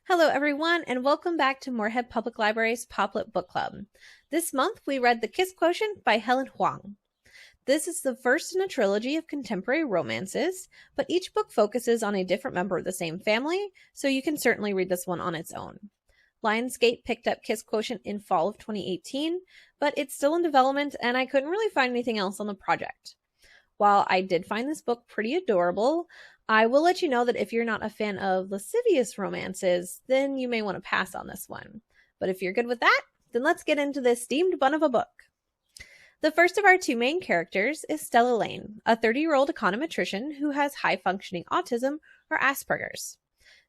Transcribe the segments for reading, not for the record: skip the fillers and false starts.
Hello, everyone, and welcome back to Moorhead Public Library's Poplet Book Club. This month, we read The Kiss Quotient by Helen Huang. This is the first in a trilogy of contemporary romances, but each book focuses on a different member of the same family, so you can certainly read this one on its own. Lionsgate picked up Kiss Quotient in fall of 2018, but it's still in development, and I couldn't really find anything else on the project. While I did find this book pretty adorable, I will let you know that if you're not a fan of lascivious romances, then you may want to pass on this one. But if you're good with that, then let's get into this steamed bun of a book. The first of our two main characters is Stella Lane, a 30-year-old econometrician who has high-functioning autism or Asperger's.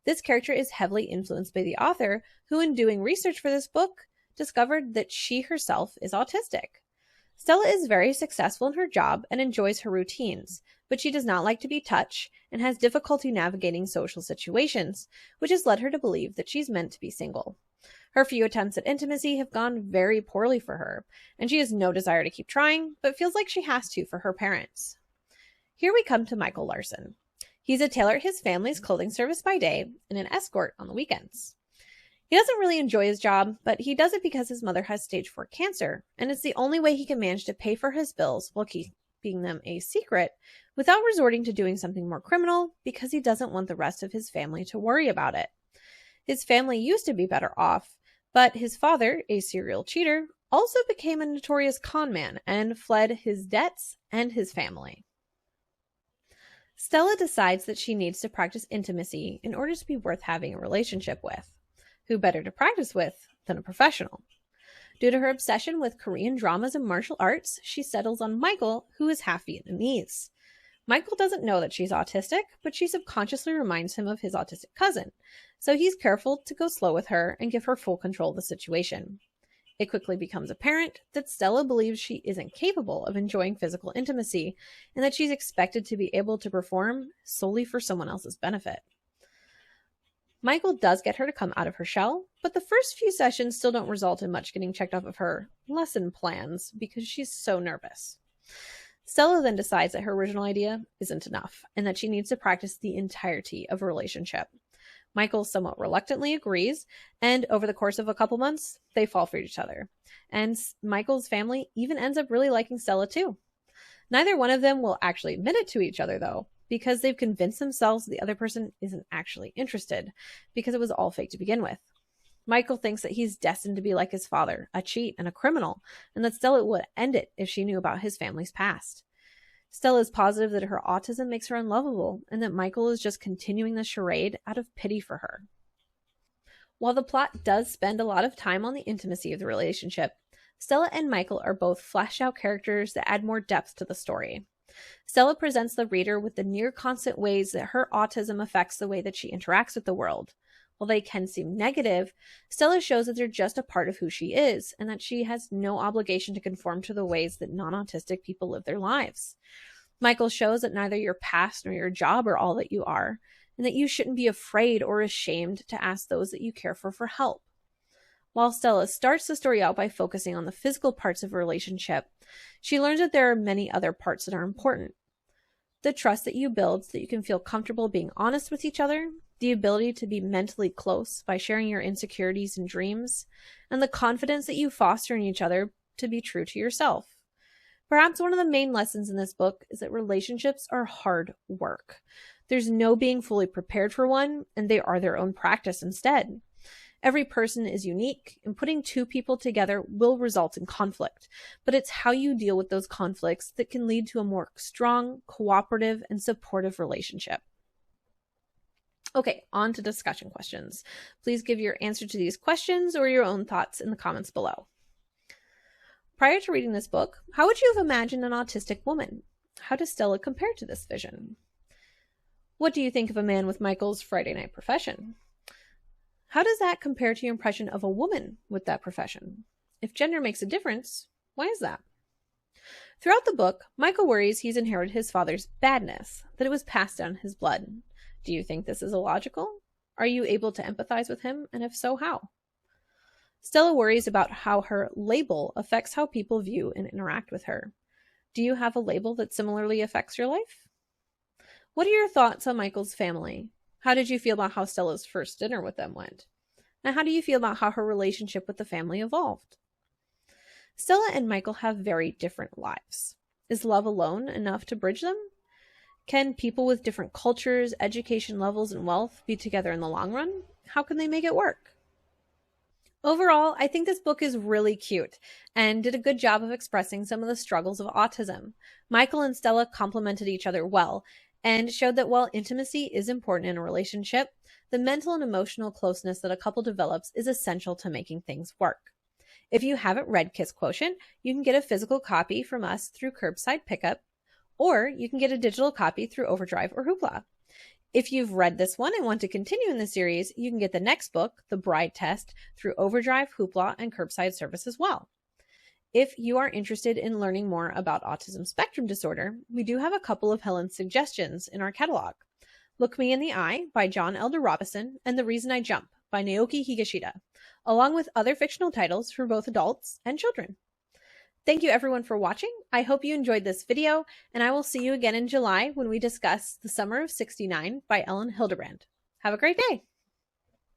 This character is heavily influenced by the author, who in doing research for this book, discovered that she herself is autistic. Stella is very successful in her job and enjoys her routines, but she does not like to be touched and has difficulty navigating social situations, which has led her to believe that she's meant to be single. Her few attempts at intimacy have gone very poorly for her, and she has no desire to keep trying, but feels like she has to for her parents. Here we come to Michael Larson. He's a tailor at his family's clothing service by day and an escort on the weekends. He doesn't really enjoy his job, but he does it because his mother has stage 4 cancer, and it's the only way he can manage to pay for his bills while keeping them a secret without resorting to doing something more criminal because he doesn't want the rest of his family to worry about it. His family used to be better off, but his father, a serial cheater, also became a notorious con man and fled his debts and his family. Stella decides that she needs to practice intimacy in order to be worth having a relationship with. Who better to practice with than a professional? Due to her obsession with Korean dramas and martial arts, she settles on Michael, who is half Vietnamese. Michael doesn't know that she's autistic, but she subconsciously reminds him of his autistic cousin, so he's careful to go slow with her and give her full control of the situation. It quickly becomes apparent that Stella believes she isn't capable of enjoying physical intimacy and that she's expected to be able to perform solely for someone else's benefit. Michael does get her to come out of her shell, but the first few sessions still don't result in much getting checked off of her lesson plans because she's so nervous. Stella then decides that her original idea isn't enough and that she needs to practice the entirety of a relationship. Michael somewhat reluctantly agrees, and over the course of a couple months, they fall for each other. And Michael's family even ends up really liking Stella too. Neither one of them will actually admit it to each other, though, because they've convinced themselves the other person isn't actually interested, because it was all fake to begin with. Michael thinks that he's destined to be like his father, a cheat and a criminal, and that Stella would end it if she knew about his family's past. Stella is positive that her autism makes her unlovable, and that Michael is just continuing the charade out of pity for her. While the plot does spend a lot of time on the intimacy of the relationship, Stella and Michael are both fleshed out characters that add more depth to the story. Stella presents the reader with the near constant ways that her autism affects the way that she interacts with the world. While they can seem negative, Stella shows that they're just a part of who she is, and that she has no obligation to conform to the ways that non-autistic people live their lives. Michael shows that neither your past nor your job are all that you are, and that you shouldn't be afraid or ashamed to ask those that you care for help. While Stella starts the story out by focusing on the physical parts of a relationship, she learns that there are many other parts that are important. The trust that you build so that you can feel comfortable being honest with each other, the ability to be mentally close by sharing your insecurities and dreams, and the confidence that you foster in each other to be true to yourself. Perhaps one of the main lessons in this book is that relationships are hard work. There's no being fully prepared for one, and they are their own practice instead. Every person is unique, and putting two people together will result in conflict, but it's how you deal with those conflicts that can lead to a more strong, cooperative, and supportive relationship. Okay, on to discussion questions. Please give your answer to these questions or your own thoughts in the comments below. Prior to reading this book, how would you have imagined an autistic woman? How does Stella compare to this vision? What do you think of a man with Michael's Friday night profession? How does that compare to your impression of a woman with that profession? If gender makes a difference, why is that? Throughout the book, Michael worries he's inherited his father's badness, that it was passed down in his blood. Do you think this is illogical? Are you able to empathize with him, and if so, how? Stella worries about how her label affects how people view and interact with her. Do you have a label that similarly affects your life? What are your thoughts on Michael's family? How did you feel about how Stella's first dinner with them went? And how do you feel about how her relationship with the family evolved? Stella and Michael have very different lives. Is love alone enough to bridge them? Can people with different cultures, education levels, and wealth be together in the long run? How can they make it work? Overall, I think this book is really cute and did a good job of expressing some of the struggles of autism. Michael and Stella complemented each other well and showed that while intimacy is important in a relationship, the mental and emotional closeness that a couple develops is essential to making things work. If you haven't read Kiss Quotient, you can get a physical copy from us through curbside pickup, or you can get a digital copy through Overdrive or Hoopla. If you've read this one and want to continue in the series, you can get the next book, The Bride Test, through Overdrive, Hoopla, and curbside service as well. If you are interested in learning more about autism spectrum disorder, we do have a couple of Helen's suggestions in our catalog. Look Me in the Eye by John Elder Robison and The Reason I Jump by Naoki Higashida, along with other fictional titles for both adults and children. Thank you everyone for watching. I hope you enjoyed this video, and I will see you again in July when we discuss The Summer of '69 by Ellen Hildebrand. Have a great day!